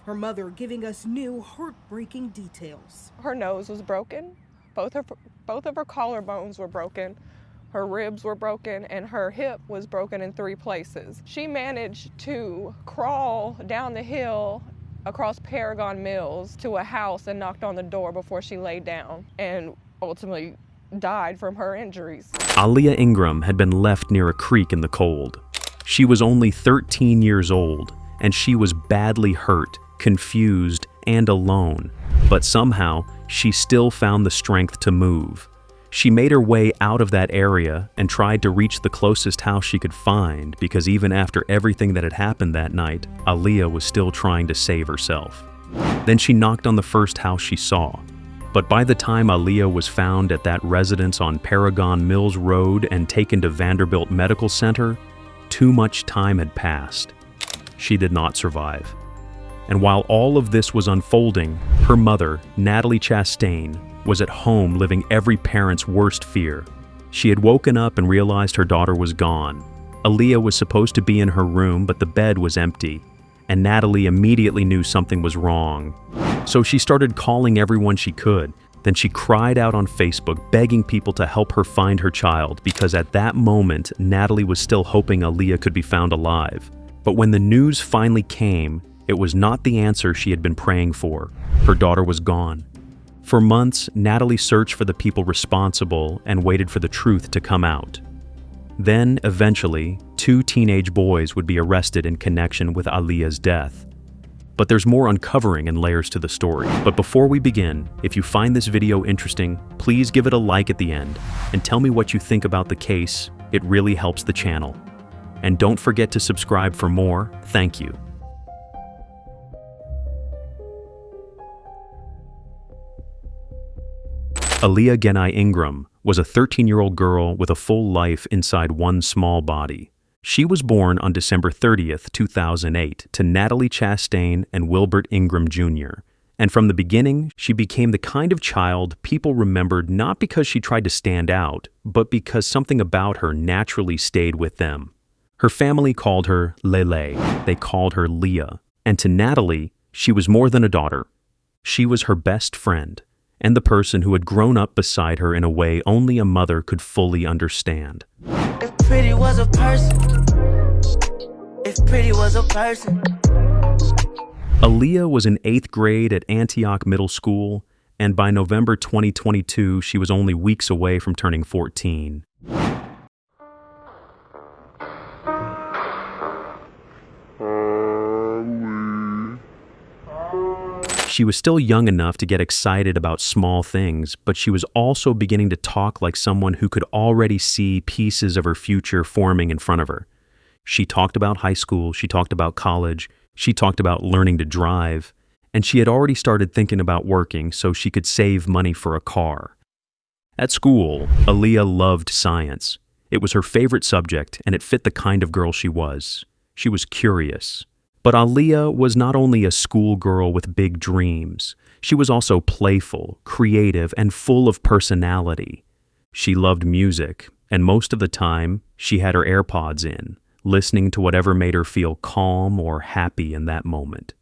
her mother giving us new heartbreaking details. Her nose was broken. Both of her collarbones were broken. Her ribs were broken, and her hip was broken in 3 places. She managed to crawl down the hill across Paragon Mills to a house and knocked on the door before she laid down and ultimately died from her injuries. Aaliyah Ingram had been left near a creek in the cold. She was only 13 years old, and she was badly hurt, confused, and alone. But somehow, she still found the strength to move. She made her way out of that area and tried to reach the closest house she could find, because even after everything that had happened that night, Aaliyah was still trying to save herself. Then she knocked on the first house she saw. But by the time Aaliyah was found at that residence on Paragon Mills Road and taken to Vanderbilt Medical Center, too much time had passed. She did not survive. And while all of this was unfolding, her mother, Natalie Chastain, was at home living every parent's worst fear. She had woken up and realized her daughter was gone. Aaliyah was supposed to be in her room, but the bed was empty, and Natalie immediately knew something was wrong. So she started calling everyone she could. Then she cried out on Facebook, begging people to help her find her child, because at that moment, Natalie was still hoping Aaliyah could be found alive. But when the news finally came, it was not the answer she had been praying for. Her daughter was gone. For months, Natalie searched for the people responsible and waited for the truth to come out. Then, eventually, 2 teenage boys would be arrested in connection with Aaliyah's death. But there's more uncovering and layers to the story. But before we begin, if you find this video interesting, please give it a like at the end and tell me what you think about the case. It really helps the channel. And don't forget to subscribe for more. Thank you. Aaliyah Genai Ingram was a 13-year-old girl with a full life inside one small body. She was born on December 30th, 2008, to Natalie Chastain and Wilbert Ingram Jr. And from the beginning, she became the kind of child people remembered not because she tried to stand out, but because something about her naturally stayed with them. Her family called her Lele. They called her Leah. And to Natalie, she was more than a daughter. She was her best friend, and the person who had grown up beside her in a way only a mother could fully understand. If pretty was a person, if pretty was a person. Aaliyah was in 8th grade at Antioch Middle School, and by November 2022, she was only weeks away from turning 14. She was still young enough to get excited about small things, but she was also beginning to talk like someone who could already see pieces of her future forming in front of her. She talked about high school, she talked about college, she talked about learning to drive, and she had already started thinking about working so she could save money for a car. At school, Aaliyah loved science. It was her favorite subject, and it fit the kind of girl she was. She was curious. But Aaliyah was not only a schoolgirl with big dreams, she was also playful, creative, and full of personality. She loved music, and most of the time, she had her AirPods in, listening to whatever made her feel calm or happy in that moment.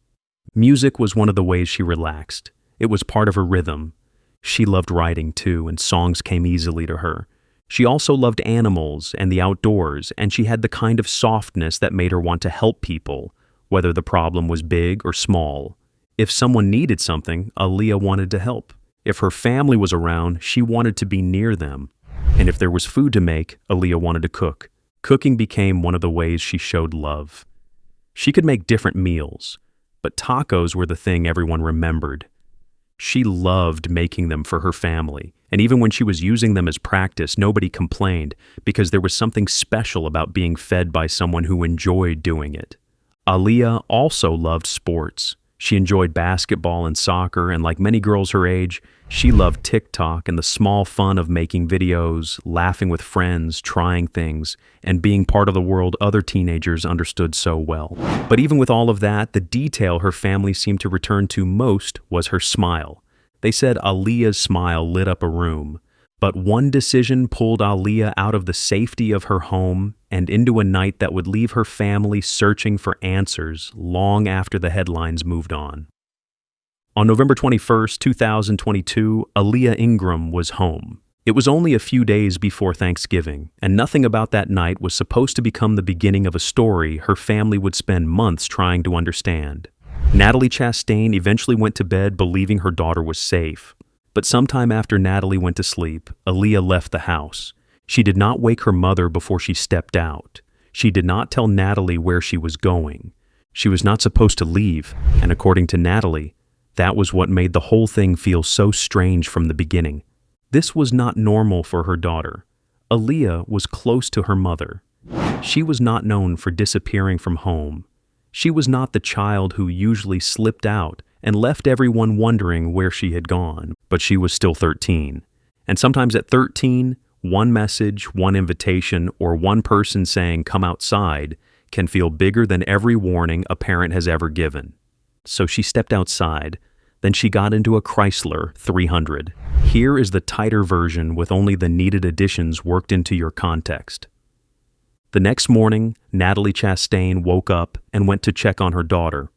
Music was one of the ways she relaxed. It was part of her rhythm. She loved writing too, and songs came easily to her. She also loved animals and the outdoors, and she had the kind of softness that made her want to help people, whether the problem was big or small. If someone needed something, Aaliyah wanted to help. If her family was around, she wanted to be near them. And if there was food to make, Aaliyah wanted to cook. Cooking became one of the ways she showed love. She could make different meals, but tacos were the thing everyone remembered. She loved making them for her family, and even when she was using them as practice, nobody complained because there was something special about being fed by someone who enjoyed doing it. Aaliyah also loved sports. She enjoyed basketball and soccer, and like many girls her age, she loved TikTok and the small fun of making videos, laughing with friends, trying things, and being part of the world other teenagers understood so well. But even with all of that, the detail her family seemed to return to most was her smile. They said Aaliyah's smile lit up a room. But one decision pulled Aaliyah out of the safety of her home and into a night that would leave her family searching for answers long after the headlines moved on. On November 21st, 2022, Aaliyah Ingram was home. It was only a few days before Thanksgiving, and nothing about that night was supposed to become the beginning of a story her family would spend months trying to understand. Natalie Chastain eventually went to bed believing her daughter was safe. But sometime after Natalie went to sleep, Aaliyah left the house. She did not wake her mother before she stepped out. She did not tell Natalie where she was going. She was not supposed to leave, and according to Natalie, that was what made the whole thing feel so strange from the beginning. This was not normal for her daughter. Aaliyah was close to her mother. She was not known for disappearing from home. She was not the child who usually slipped out and left everyone wondering where she had gone, but she was still 13. And sometimes at 13, one message, one invitation, or one person saying, "Come outside," can feel bigger than every warning a parent has ever given. So she stepped outside. Then she got into a Chrysler 300. Here is the tighter version with only the needed additions worked into your context. The next morning, Natalie Chastain woke up and went to check on her daughter.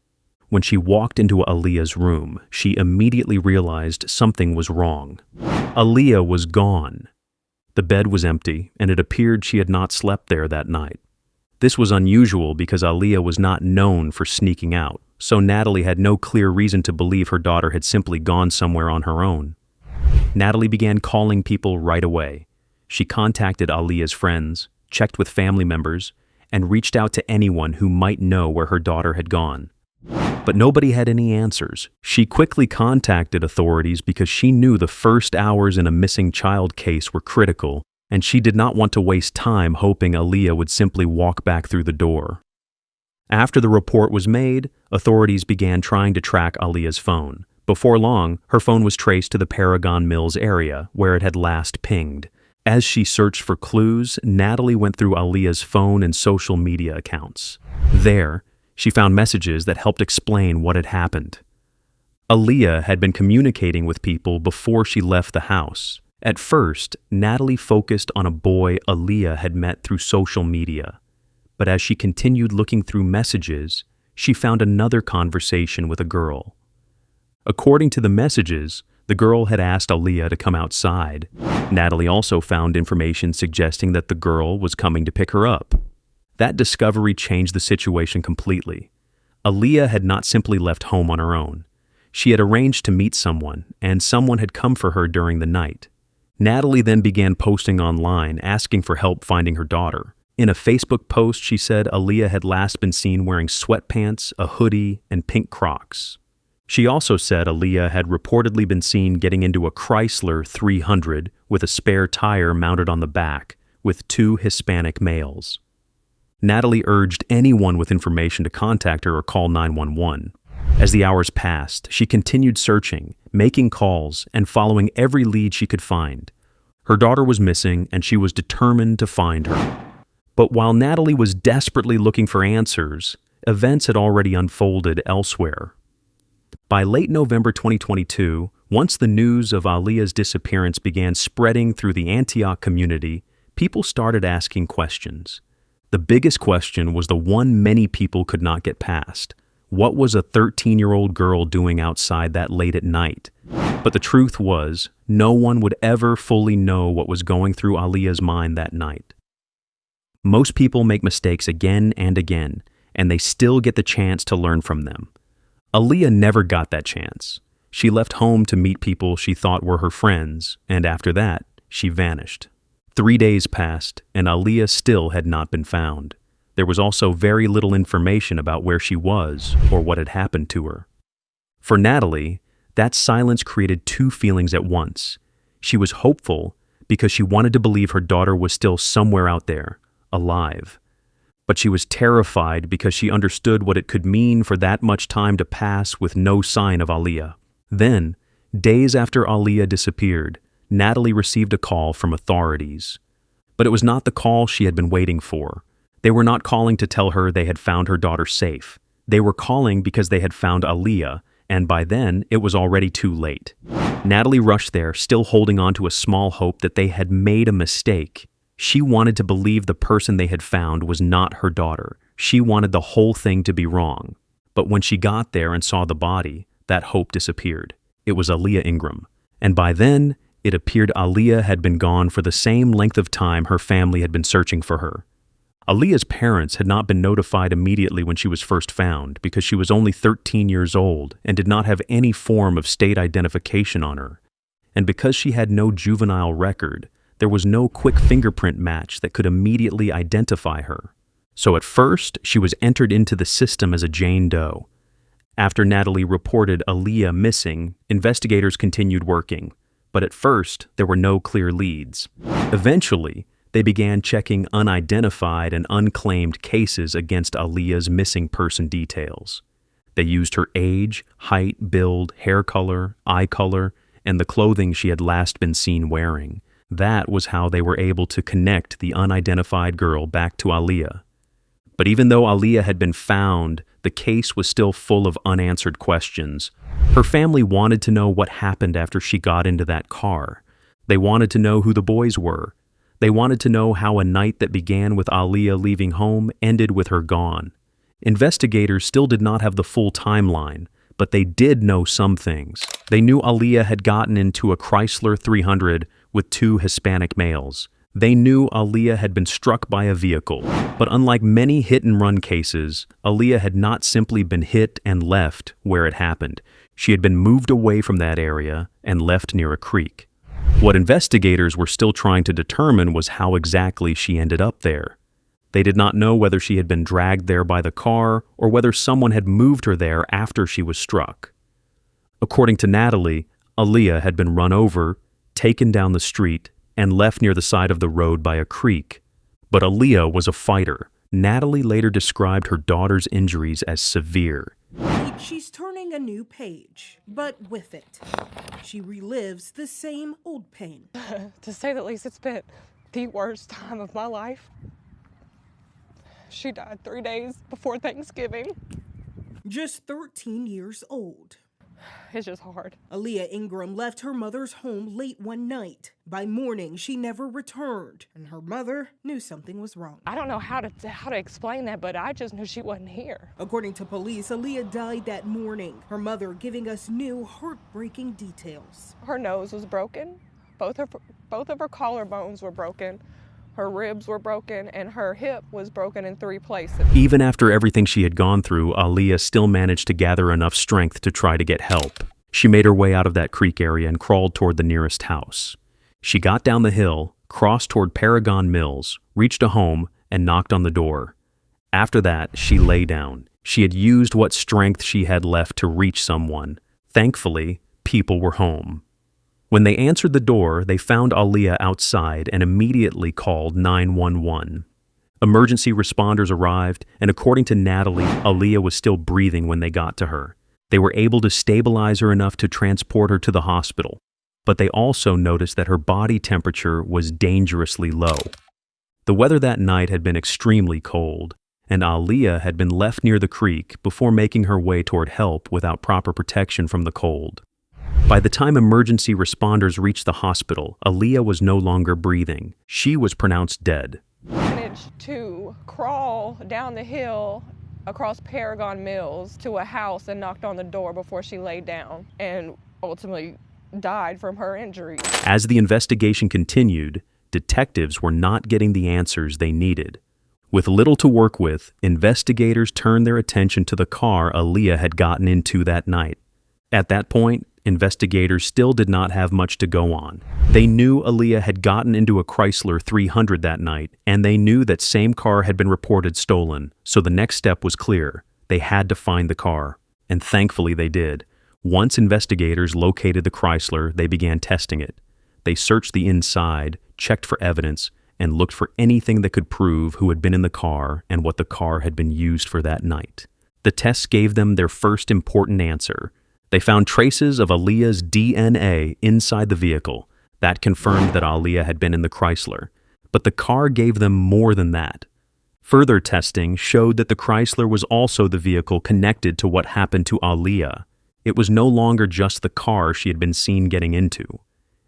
When she walked into Aaliyah's room, she immediately realized something was wrong. Aaliyah was gone. The bed was empty, and it appeared she had not slept there that night. This was unusual because Aaliyah was not known for sneaking out, so Natalie had no clear reason to believe her daughter had simply gone somewhere on her own. Natalie began calling people right away. She contacted Aaliyah's friends, checked with family members, and reached out to anyone who might know where her daughter had gone. But nobody had any answers. She quickly contacted authorities because she knew the first hours in a missing child case were critical, and she did not want to waste time hoping Aaliyah would simply walk back through the door. After the report was made, authorities began trying to track Aaliyah's phone. Before long, her phone was traced to the Paragon Mills area, where it had last pinged. As she searched for clues, Natalie went through Aaliyah's phone and social media accounts. There, she found messages that helped explain what had happened. Aaliyah had been communicating with people before she left the house. At first, Natalie focused on a boy Aaliyah had met through social media. But as she continued looking through messages, she found another conversation with a girl. According to the messages, the girl had asked Aaliyah to come outside. Natalie also found information suggesting that the girl was coming to pick her up. That discovery changed the situation completely. Aaliyah had not simply left home on her own. She had arranged to meet someone, and someone had come for her during the night. Natalie then began posting online, asking for help finding her daughter. In a Facebook post, she said Aaliyah had last been seen wearing sweatpants, a hoodie, and pink Crocs. She also said Aaliyah had reportedly been seen getting into a Chrysler 300 with a spare tire mounted on the back, with 2 Hispanic males. Natalie urged anyone with information to contact her or call 911. As the hours passed, she continued searching, making calls, and following every lead she could find. Her daughter was missing, and she was determined to find her. But while Natalie was desperately looking for answers, events had already unfolded elsewhere. By late November 2022, once the news of Aaliyah's disappearance began spreading through the Antioch community, people started asking questions. The biggest question was the one many people could not get past. What was a 13-year-old girl doing outside that late at night? But the truth was, no one would ever fully know what was going through Aaliyah's mind that night. Most people make mistakes again and again, and they still get the chance to learn from them. Aaliyah never got that chance. She left home to meet people she thought were her friends, and after that, she vanished. 3 days passed, and Aaliyah still had not been found. There was also very little information about where she was or what had happened to her. For Natalie, that silence created 2 feelings at once. She was hopeful because she wanted to believe her daughter was still somewhere out there, alive. But she was terrified because she understood what it could mean for that much time to pass with no sign of Aaliyah. Then, days after Aaliyah disappeared, Natalie received a call from authorities. But it was not the call she had been waiting for. They were not calling to tell her they had found her daughter safe. They were calling because they had found Aaliyah, and by then, it was already too late. Natalie rushed there, still holding on to a small hope that they had made a mistake. She wanted to believe the person they had found was not her daughter. She wanted the whole thing to be wrong. But when she got there and saw the body, that hope disappeared. It was Aaliyah Ingram. And by then, it appeared Aaliyah had been gone for the same length of time her family had been searching for her. Aaliyah's parents had not been notified immediately when she was first found because she was only 13 years old and did not have any form of state identification on her. And because she had no juvenile record, there was no quick fingerprint match that could immediately identify her. So at first, she was entered into the system as a Jane Doe. After Natalie reported Aaliyah missing, investigators continued working, but at first, there were no clear leads. Eventually, they began checking unidentified and unclaimed cases against Aaliyah's missing person details. They used her age, height, build, hair color, eye color, and the clothing she had last been seen wearing. That was how they were able to connect the unidentified girl back to Aaliyah. But even though Aaliyah had been found, the case was still full of unanswered questions. Her family wanted to know what happened after she got into that car. They wanted to know who the boys were. They wanted to know how a night that began with Aaliyah leaving home ended with her gone. Investigators still did not have the full timeline, but they did know some things. They knew Aaliyah had gotten into a Chrysler 300 with 2 Hispanic males. They knew Aaliyah had been struck by a vehicle, but unlike many hit-and-run cases, Aaliyah had not simply been hit and left where it happened. She had been moved away from that area and left near a creek. What investigators were still trying to determine was how exactly she ended up there. They did not know whether she had been dragged there by the car or whether someone had moved her there after she was struck. According to Natalie, Aaliyah had been run over, taken down the street, and left near the side of the road by a creek. But Aaliyah was a fighter. Natalie later described her daughter's injuries as severe. She's turning a new page, but with it, she relives the same old pain. To say the least, it's been the worst time of my life. She died 3 days before Thanksgiving. Just 13 years old. It's just hard. Aaliyah Ingram left her mother's home late one night. By morning, she never returned, and her mother knew something was wrong. I don't know how to explain that, but I just knew she wasn't here. According to police, Aaliyah died that morning, her mother giving us new heartbreaking details. Her nose was broken. Both of her collarbones were broken. Her ribs were broken, and her hip was broken in 3 places. Even after everything she had gone through, Aaliyah still managed to gather enough strength to try to get help. She made her way out of that creek area and crawled toward the nearest house. She got down the hill, crossed toward Paragon Mills, reached a home, and knocked on the door. After that, she lay down. She had used what strength she had left to reach someone. Thankfully, people were home. When they answered the door, they found Aaliyah outside and immediately called 911. Emergency responders arrived, and according to Natalie, Aaliyah was still breathing when they got to her. They were able to stabilize her enough to transport her to the hospital, but they also noticed that her body temperature was dangerously low. The weather that night had been extremely cold, and Aaliyah had been left near the creek before making her way toward help without proper protection from the cold. By the time emergency responders reached the hospital, Aaliyah was no longer breathing. She was pronounced dead. I managed to crawl down the hill across Paragon Mills to a house and knocked on the door before she laid down and ultimately died from her injuries. As the investigation continued, detectives were not getting the answers they needed. With little to work with, investigators turned their attention to the car Aaliyah had gotten into that night. At that point, investigators still did not have much to go on. They knew Aaliyah had gotten into a Chrysler 300 that night, and they knew that same car had been reported stolen, so the next step was clear. They had to find the car, and thankfully they did. Once investigators located the Chrysler, they began testing it. They searched the inside, checked for evidence, and looked for anything that could prove who had been in the car and what the car had been used for that night. The tests gave them their first important answer. They found traces of Aaliyah's DNA inside the vehicle. That confirmed that Aaliyah had been in the Chrysler. But the car gave them more than that. Further testing showed that the Chrysler was also the vehicle connected to what happened to Aaliyah. It was no longer just the car she had been seen getting into.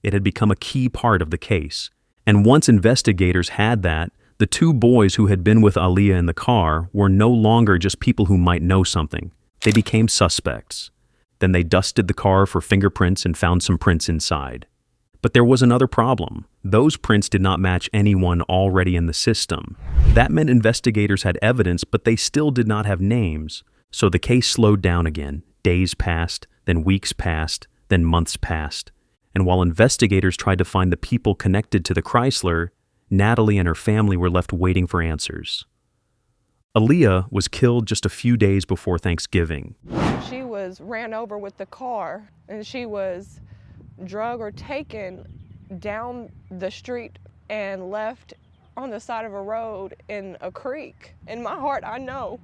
It had become a key part of the case. And once investigators had that, the two boys who had been with Aaliyah in the car were no longer just people who might know something. They became suspects. Then they dusted the car for fingerprints and found some prints inside. But there was another problem. Those prints did not match anyone already in the system. That meant investigators had evidence, but they still did not have names. So the case slowed down again. Days passed, then weeks passed, then months passed. And while investigators tried to find the people connected to the Chrysler, Natalie and her family were left waiting for answers. Aaliyah was killed just a few days before Thanksgiving. She was ran over with the car, and she was drug or taken down the street and left on the side of a road in a creek. In my heart, I know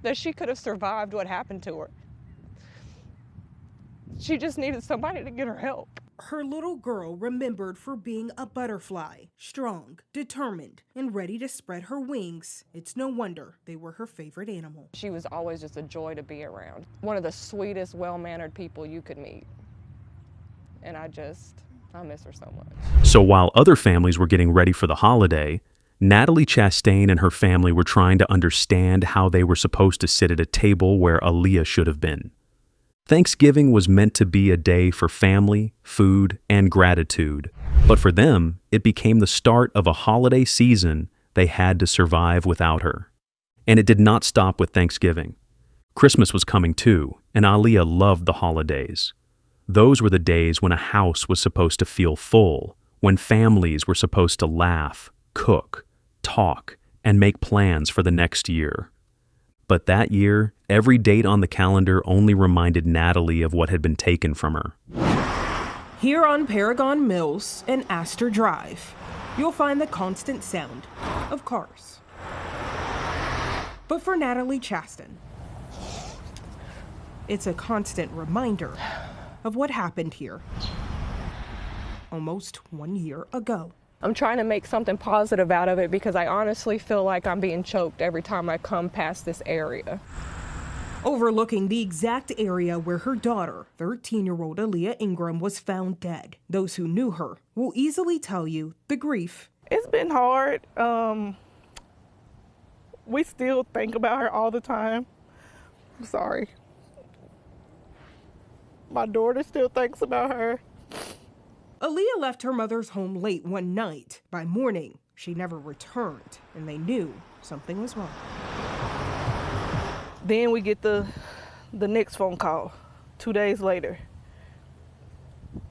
that she could have survived what happened to her. She just needed somebody to get her help. Her little girl remembered for being a butterfly, strong, determined, and ready to spread her wings. It's no wonder they were her favorite animal. She was always just a joy to be around. One of the sweetest, well-mannered people you could meet. And I miss her so much. So while other families were getting ready for the holiday, Natalie Chastain and her family were trying to understand how they were supposed to sit at a table where Aaliyah should have been. Thanksgiving was meant to be a day for family, food, and gratitude. But for them, it became the start of a holiday season they had to survive without her. And it did not stop with Thanksgiving. Christmas was coming too, and Aaliyah loved the holidays. Those were the days when a house was supposed to feel full, when families were supposed to laugh, cook, talk, and make plans for the next year. But that year, every date on the calendar only reminded Natalie of what had been taken from her. Here on Paragon Mills and Astor Drive, you'll find the constant sound of cars. But for Natalie Chastain, it's a constant reminder of what happened here almost 1 year ago. I'm trying to make something positive out of it because I honestly feel like I'm being choked every time I come past this area. Overlooking the exact area where her daughter, 13-year-old Aaliyah Ingram, was found dead. Those who knew her will easily tell you the grief. It's been hard. We still think about her all the time. I'm sorry. My daughter still thinks about her. Aaliyah left her mother's home late one night. By morning, she never returned, and they knew something was wrong. Then we get the next phone call 2 days later,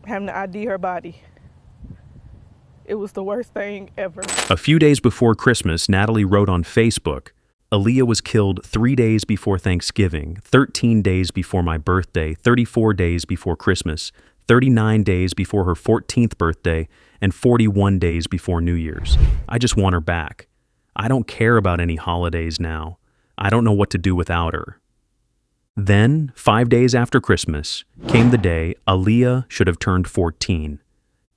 having to ID her body. It was the worst thing ever. A few days before Christmas, Natalie wrote on Facebook, Aaliyah was killed 3 days before Thanksgiving, 13 days before my birthday, 34 days before Christmas, 39 days before her 14th birthday, and 41 days before New Year's. I just want her back. I don't care about any holidays now. I don't know what to do without her. Then, 5 days after Christmas, came the day Aaliyah should have turned 14.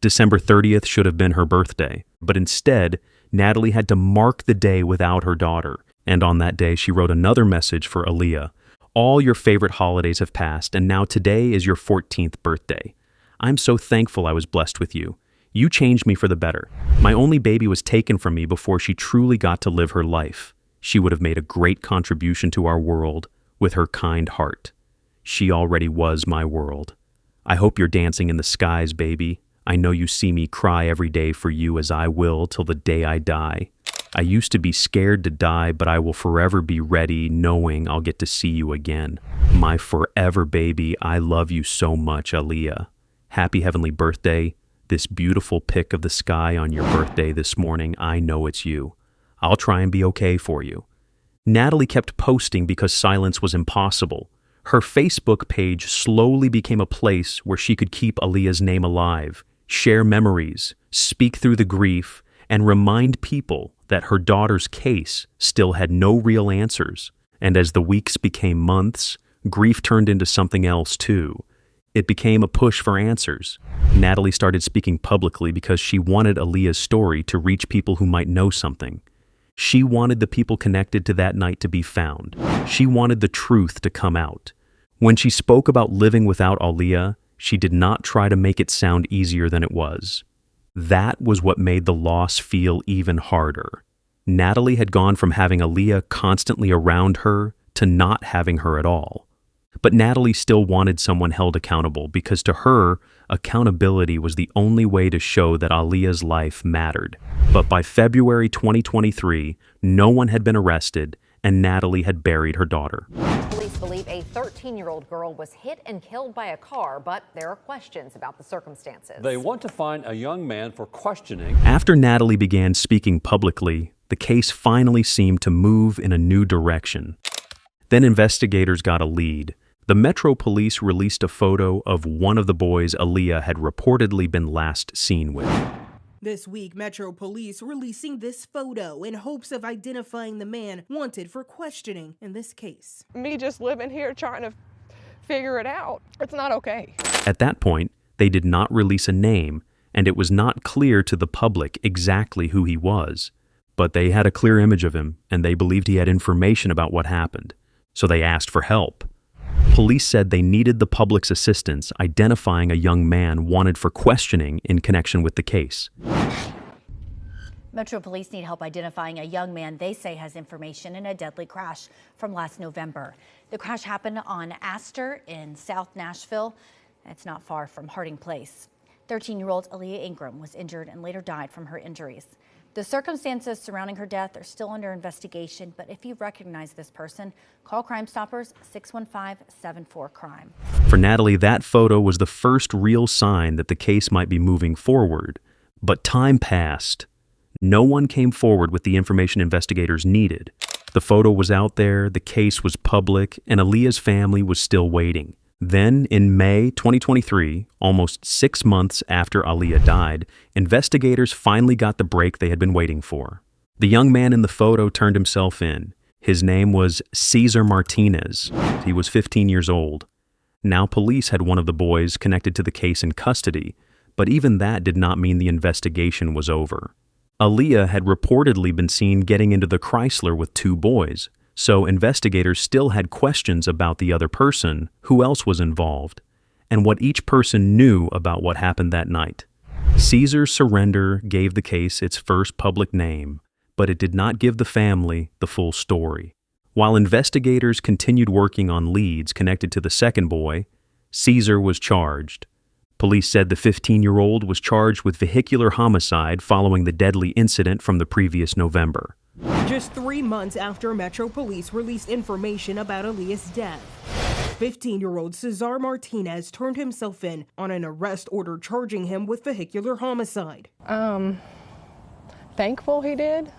December 30th should have been her birthday, but instead, Natalie had to mark the day without her daughter. And on that day, she wrote another message for Aaliyah. All your favorite holidays have passed, and now today is your 14th birthday. I'm so thankful I was blessed with you. You changed me for the better. My only baby was taken from me before she truly got to live her life. She would have made a great contribution to our world with her kind heart. She already was my world. I hope you're dancing in the skies, baby. I know you see me cry every day for you as I will till the day I die. I used to be scared to die, but I will forever be ready knowing I'll get to see you again. My forever baby, I love you so much, Aaliyah. Happy heavenly birthday. This beautiful pic of the sky on your birthday this morning, I know it's you. I'll try and be okay for you. Natalie kept posting because silence was impossible. Her Facebook page slowly became a place where she could keep Aaliyah's name alive, share memories, speak through the grief, and remind people that her daughter's case still had no real answers. And as the weeks became months, grief turned into something else too. It became a push for answers. Natalie started speaking publicly because she wanted Aaliyah's story to reach people who might know something. She wanted the people connected to that night to be found. She wanted the truth to come out. When she spoke about living without Aaliyah, she did not try to make it sound easier than it was. That was what made the loss feel even harder. Natalie had gone from having Aaliyah constantly around her to not having her at all. But Natalie still wanted someone held accountable because to her, accountability was the only way to show that Aaliyah's life mattered. But by February 2023, no one had been arrested and Natalie had buried her daughter. Police believe a 13-year-old girl was hit and killed by a car, but there are questions about the circumstances. They want to find a young man for questioning. After Natalie began speaking publicly, the case finally seemed to move in a new direction. Then investigators got a lead. The Metro Police released a photo of one of the boys Aaliyah had reportedly been last seen with. This week, Metro Police releasing this photo in hopes of identifying the man wanted for questioning in this case. Me just living here trying to figure it out, it's not okay. At that point, they did not release a name, and it was not clear to the public exactly who he was. But they had a clear image of him, and they believed he had information about what happened. So they asked for help. Police said they needed the public's assistance identifying a young man wanted for questioning in connection with the case. Metro Police need help identifying a young man they say has information in a deadly crash from last November. The crash happened on Astor in South Nashville. It's not far from Harding Place. 13-year-old Aaliyah Ingram was injured and later died from her injuries. The circumstances surrounding her death are still under investigation, but if you recognize this person, call Crime Stoppers 615-74-CRIME. For Natalie, that photo was the first real sign that the case might be moving forward. But time passed. No one came forward with the information investigators needed. The photo was out there, the case was public, and Aaliyah's family was still waiting. Then, in May 2023, almost 6 months after Aaliyah died, investigators finally got the break they had been waiting for. The young man in the photo turned himself in. His name was Cesar Martinez. He was 15 years old. Now police had one of the boys connected to the case in custody, but even that did not mean the investigation was over. Aaliyah had reportedly been seen getting into the Chrysler with 2 boys. So investigators still had questions about the other person, who else was involved, and what each person knew about what happened that night. Cesar's surrender gave the case its first public name, but it did not give the family the full story. While investigators continued working on leads connected to the second boy, Cesar was charged. Police said the 15-year-old was charged with vehicular homicide following the deadly incident from the previous November. Just 3 months after Metro Police released information about Aaliyah's death, 15-year-old Cesar Martinez turned himself in on an arrest order charging him with vehicular homicide. Thankful he did.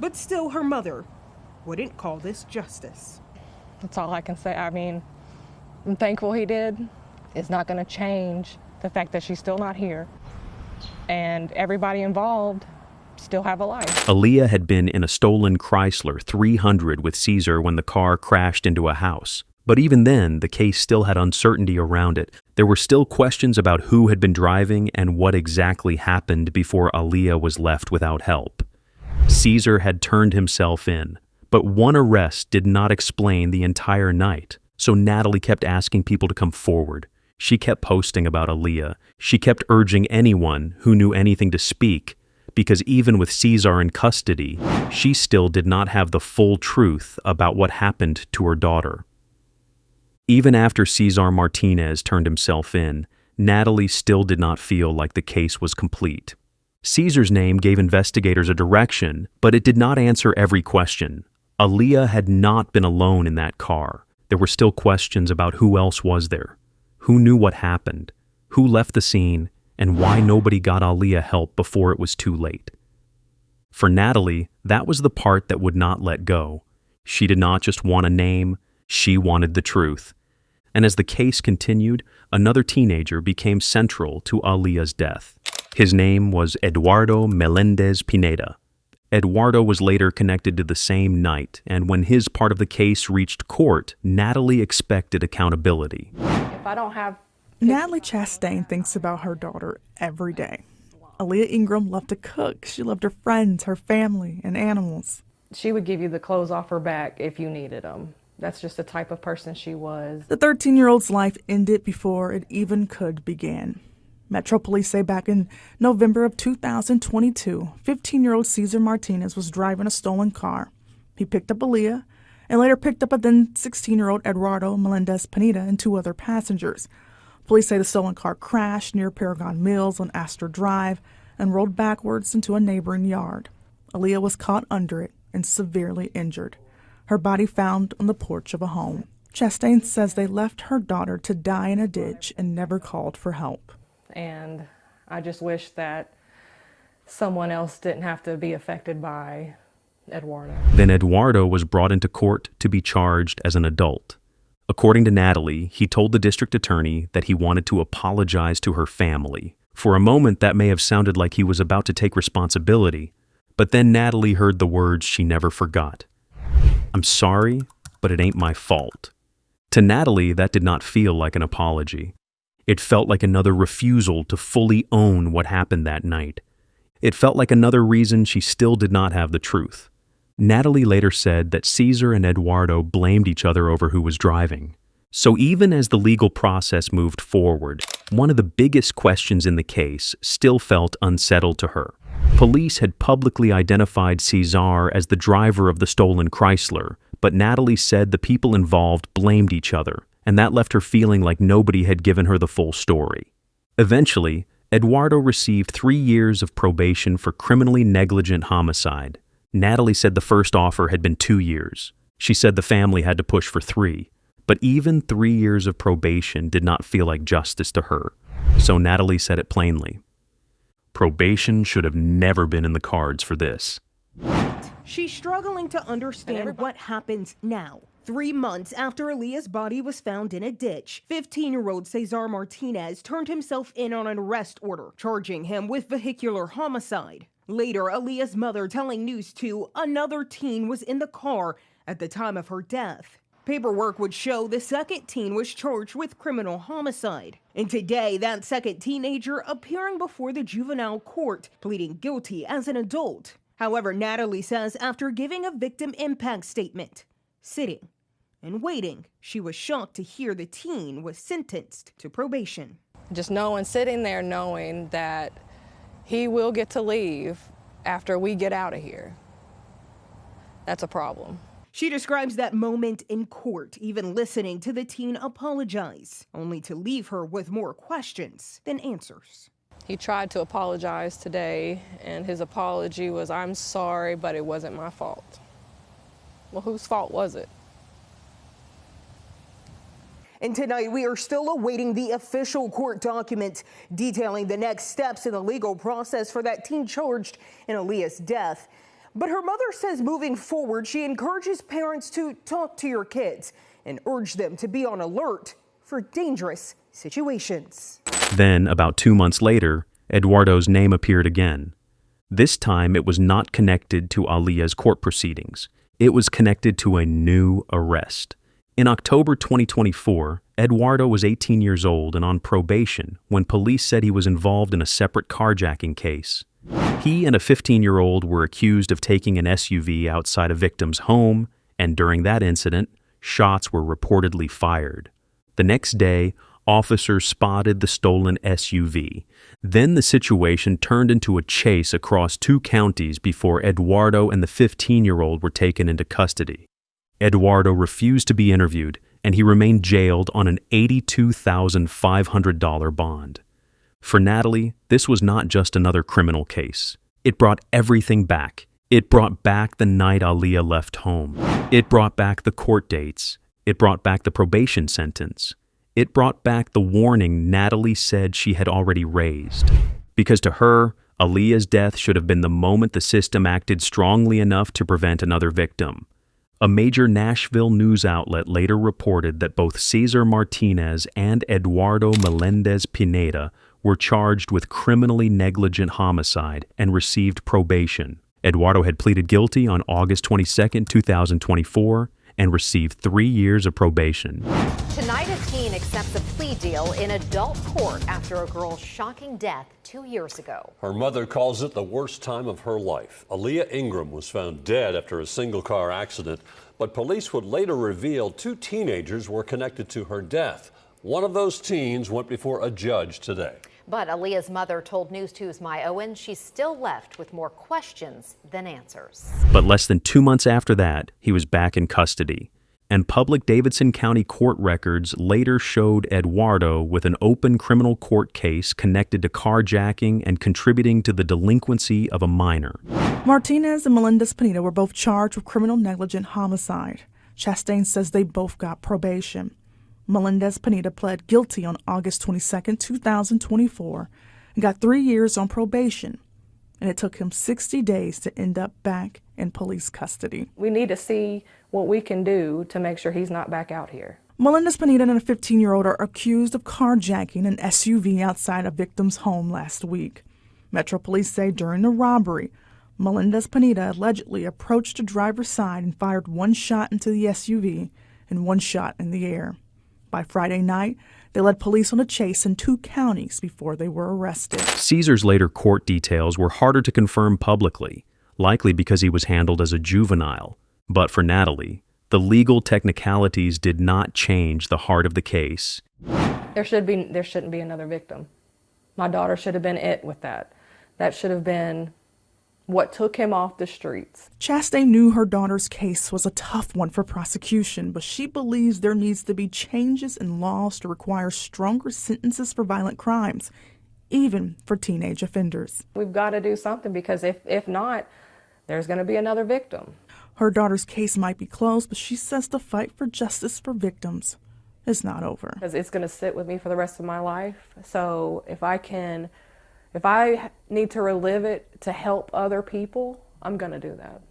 But still, her mother wouldn't call this justice. That's all I can say. I mean, I'm thankful he did. It's not going to change the fact that she's still not here. And everybody involved still have a life. Aaliyah had been in a stolen Chrysler 300 with Cesar when the car crashed into a house. But even then, the case still had uncertainty around it. There were still questions about who had been driving and what exactly happened before Aaliyah was left without help. Cesar had turned himself in, but one arrest did not explain the entire night. So Natalie kept asking people to come forward. She kept posting about Aaliyah. She kept urging anyone who knew anything to speak, because even with Cesar in custody, she still did not have the full truth about what happened to her daughter. Even after Cesar Martinez turned himself in, Natalie still did not feel like the case was complete. Cesar's name gave investigators a direction, but it did not answer every question. Aaliyah had not been alone in that car. There were still questions about who else was there, who knew what happened, who left the scene, and why nobody got Aaliyah help before it was too late. For Natalie, that was the part that would not let go. She did not just want a name, she wanted the truth. And as the case continued, another teenager became central to Aaliyah's death. His name was Eduardo Melendez Pineda. Eduardo was later connected to the same night, and when his part of the case reached court, Natalie expected accountability. If I don't have... Natalie Chastain thinks about her daughter every day. Aaliyah Ingram loved to cook. She loved her friends, her family, and animals. She would give you the clothes off her back if you needed them. That's just the type of person she was. The 13-year-old's life ended before it even could begin. Metro Police say back in November of 2022, 15-year-old Cesar Martinez was driving a stolen car. He picked up Aaliyah and later picked up a then 16-year-old Eduardo Melendez-Pineda and 2 other passengers. Police say the stolen car crashed near Paragon Mills on Astor Drive and rolled backwards into a neighboring yard. Aaliyah was caught under it and severely injured. Her body found on the porch of a home. Chastain says they left her daughter to die in a ditch and never called for help. And I just wish that someone else didn't have to be affected by Eduardo. Then Eduardo was brought into court to be charged as an adult. According to Natalie, he told the district attorney that he wanted to apologize to her family. For a moment, that may have sounded like he was about to take responsibility, but then Natalie heard the words she never forgot. "I'm sorry, but it ain't my fault." To Natalie, that did not feel like an apology. It felt like another refusal to fully own what happened that night. It felt like another reason she still did not have the truth. Natalie later said that Cesar and Eduardo blamed each other over who was driving. So even as the legal process moved forward, one of the biggest questions in the case still felt unsettled to her. Police had publicly identified Cesar as the driver of the stolen Chrysler, but Natalie said the people involved blamed each other, and that left her feeling like nobody had given her the full story. Eventually, Eduardo received 3 years of probation for criminally negligent homicide. Natalie said the first offer had been 2 years. She said the family had to push for 3. But even 3 years of probation did not feel like justice to her. So Natalie said it plainly. Probation should have never been in the cards for this. She's struggling to understand what happens now. 3 months after Aaliyah's body was found in a ditch, 15-year-old Cesar Martinez turned himself in on an arrest order, charging him with vehicular homicide. Later, Aaliyah's mother telling News 2 another teen was in the car at the time of her death. Paperwork would show the second teen was charged with criminal homicide. And today, that second teenager appearing before the juvenile court, pleading guilty as an adult. However, Natalie says after giving a victim impact statement, sitting and waiting, she was shocked to hear the teen was sentenced to probation. Just sitting there knowing that he will get to leave after we get out of here. That's a problem. She describes that moment in court, even listening to the teen apologize, only to leave her with more questions than answers. He tried to apologize today, and his apology was, "I'm sorry, but it wasn't my fault." Well, whose fault was it? And tonight, we are still awaiting the official court document detailing the next steps in the legal process for that teen charged in Aaliyah's death. But her mother says moving forward, she encourages parents to talk to your kids and urge them to be on alert for dangerous situations. Then, about 2 months later, Eduardo's name appeared again. This time, it was not connected to Aaliyah's court proceedings. It was connected to a new arrest. In October 2024, Eduardo was 18 years old and on probation when police said he was involved in a separate carjacking case. He and a 15-year-old were accused of taking an SUV outside a victim's home, and during that incident, shots were reportedly fired. The next day, officers spotted the stolen SUV. Then the situation turned into a chase across 2 counties before Eduardo and the 15-year-old were taken into custody. Eduardo refused to be interviewed, and he remained jailed on an $82,500 bond. For Natalie, this was not just another criminal case. It brought everything back. It brought back the night Aaliyah left home. It brought back the court dates. It brought back the probation sentence. It brought back the warning Natalie said she had already raised. Because to her, Aaliyah's death should have been the moment the system acted strongly enough to prevent another victim. A major Nashville news outlet later reported that both Cesar Martinez and Eduardo Melendez-Pineda were charged with criminally negligent homicide and received probation. Eduardo had pleaded guilty on August 22, 2024, and received 3 years of probation. Tonight, a teen accepts a plea deal in adult court after a girl's shocking death 2 years ago. Her mother calls it the worst time of her life. Aaliyah Ingram was found dead after a single-car accident. But police would later reveal 2 teenagers were connected to her death. One of those teens went before a judge today. But Aaliyah's mother told News 2's Mai Owen she's still left with more questions than answers. But less than 2 months after that, he was back in custody. And public Davidson County court records later showed Eduardo with an open criminal court case connected to carjacking and contributing to the delinquency of a minor. Martinez and Melendez-Pineda were both charged with criminal negligent homicide. Chastain says they both got probation. Melendez-Pineda pled guilty on August 22, 2024, and got 3 years on probation. And it took him 60 days to end up back in police custody. We need to see what we can do to make sure he's not back out here. Melendez-Pineda and a 15-year-old are accused of carjacking an SUV outside a victim's home last week. Metro Police say during the robbery, Melendez-Pineda allegedly approached the driver's side and fired 1 shot into the SUV and 1 shot in the air. By Friday night, they led police on a chase in 2 counties before they were arrested. Caesar's later court details were harder to confirm publicly, likely because he was handled as a juvenile. But for Natalie, the legal technicalities did not change the heart of the case. There shouldn't be another victim. My daughter should have been it with that. That should have been what took him off the streets. Chastain knew her daughter's case was a tough one for prosecution, but she believes there needs to be changes in laws to require stronger sentences for violent crimes, even for teenage offenders. We've got to do something because if not, there's going to be another victim. Her daughter's case might be closed, but she says the fight for justice for victims is not over. Because it's going to sit with me for the rest of my life. So if I need to relive it to help other people, I'm going to do that.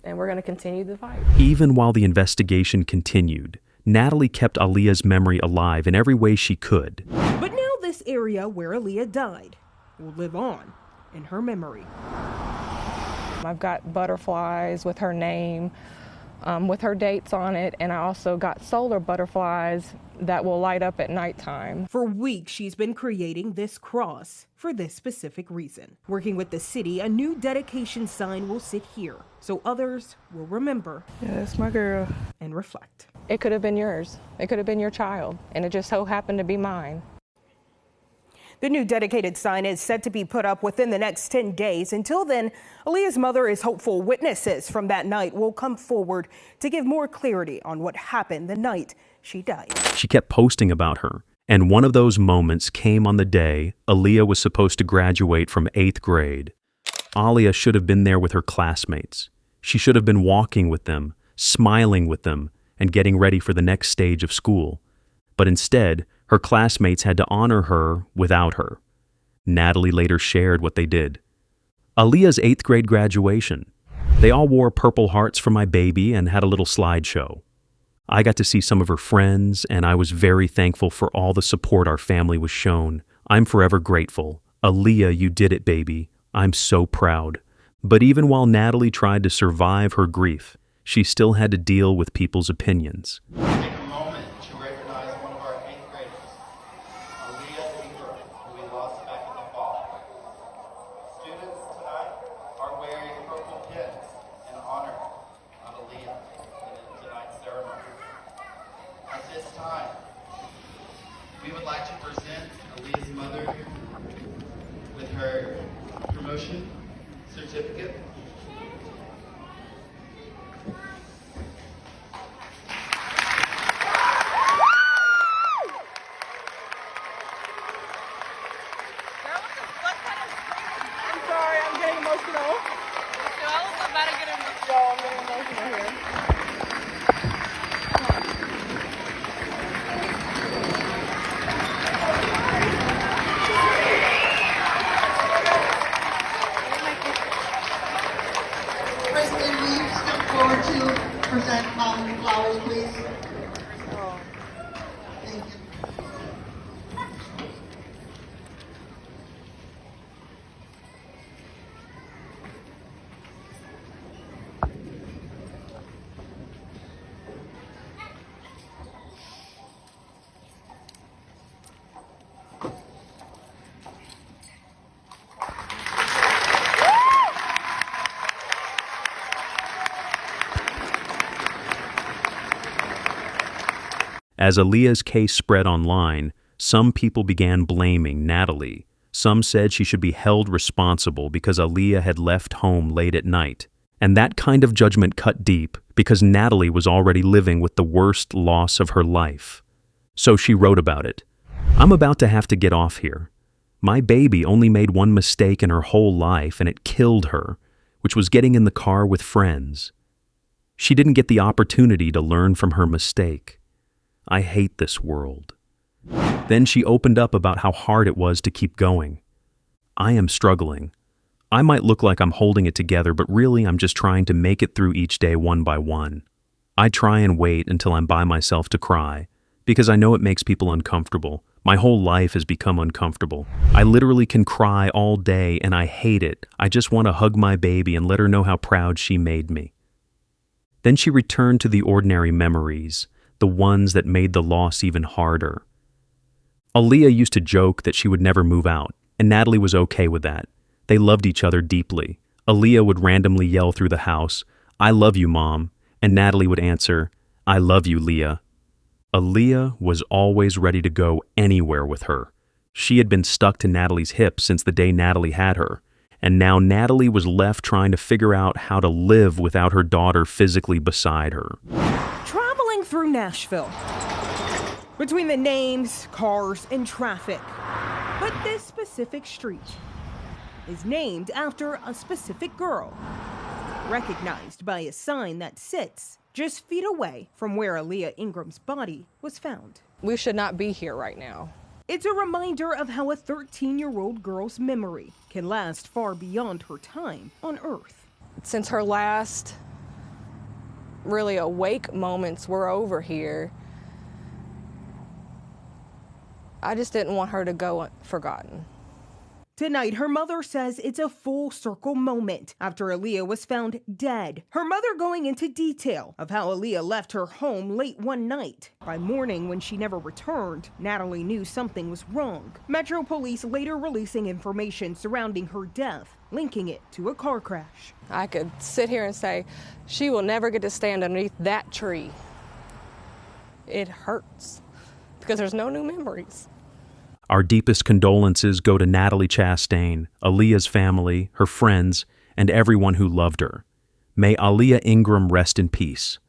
And we're going to continue the fight. Even while the investigation continued, Natalie kept Aaliyah's memory alive in every way she could. But now this area where Aaliyah died will live on in her memory. I've got butterflies with her name, with her dates on it, and I also got solar butterflies that will light up at nighttime. For weeks, she's been creating this cross for this specific reason. Working with the city, a new dedication sign will sit here so others will remember. Yeah, that's my girl. And reflect. It could have been yours. It could have been your child, and it just so happened to be mine. The new dedicated sign is set to be put up within the next 10 days. Until then, Aaliyah's mother is hopeful witnesses from that night will come forward to give more clarity on what happened the night she died. She kept posting about her, and one of those moments came on the day Aaliyah was supposed to graduate from 8th grade. Aaliyah should have been there with her classmates. She should have been walking with them, smiling with them, and getting ready for the next stage of school. But instead, her classmates had to honor her without her. Natalie later shared what they did. Aaliyah's 8th grade graduation. They all wore purple hearts for my baby and had a little slideshow. I got to see some of her friends, and I was very thankful for all the support our family was shown. I'm forever grateful. Aaliyah, you did it, baby. I'm so proud. But even while Natalie tried to survive her grief, she still had to deal with people's opinions. We would like to present Aaliyah's mother with her promotion certificate. I'm sorry, I'm getting emotional. I'm getting emotional here. As Aaliyah's case spread online, some people began blaming Natalie. Some said she should be held responsible because Aaliyah had left home late at night. And that kind of judgment cut deep because Natalie was already living with the worst loss of her life. So she wrote about it. "I'm about to have to get off here. My baby only made one mistake in her whole life and it killed her, which was getting in the car with friends. She didn't get the opportunity to learn from her mistake. I hate this world." Then she opened up about how hard it was to keep going. "I am struggling. I might look like I'm holding it together, but really I'm just trying to make it through each day one by one. I try and wait until I'm by myself to cry, because I know it makes people uncomfortable. My whole life has become uncomfortable. I literally can cry all day and I hate it. I just want to hug my baby and let her know how proud she made me." Then she returned to the ordinary memories, the ones that made the loss even harder. Aaliyah used to joke that she would never move out, and Natalie was okay with that. They loved each other deeply. Aaliyah would randomly yell through the house, "I love you, Mom," and Natalie would answer, "I love you, Leah." Aaliyah was always ready to go anywhere with her. She had been stuck to Natalie's hip since the day Natalie had her, and now Natalie was left trying to figure out how to live without her daughter physically beside her. Traveling through Nashville, between the names, cars, and traffic. But this specific street is named after a specific girl, recognized by a sign that sits just feet away from where Aaliyah Ingram's body was found. We should not be here right now. It's a reminder of how a 13-year-old girl's memory can last far beyond her time on Earth. Since her last really awake moments were over here, I just didn't want her to go forgotten. Tonight, her mother says it's a full circle moment after Aaliyah was found dead. Her mother going into detail of how Aaliyah left her home late one night. By morning, when she never returned, Natalie knew something was wrong. Metro Police later releasing information surrounding her death, linking it to a car crash. I could sit here and say, she will never get to stand underneath that tree. It hurts because there's no new memories. Our deepest condolences go to Natalie Chastain, Aaliyah's family, her friends, and everyone who loved her. May Aaliyah Ingram rest in peace.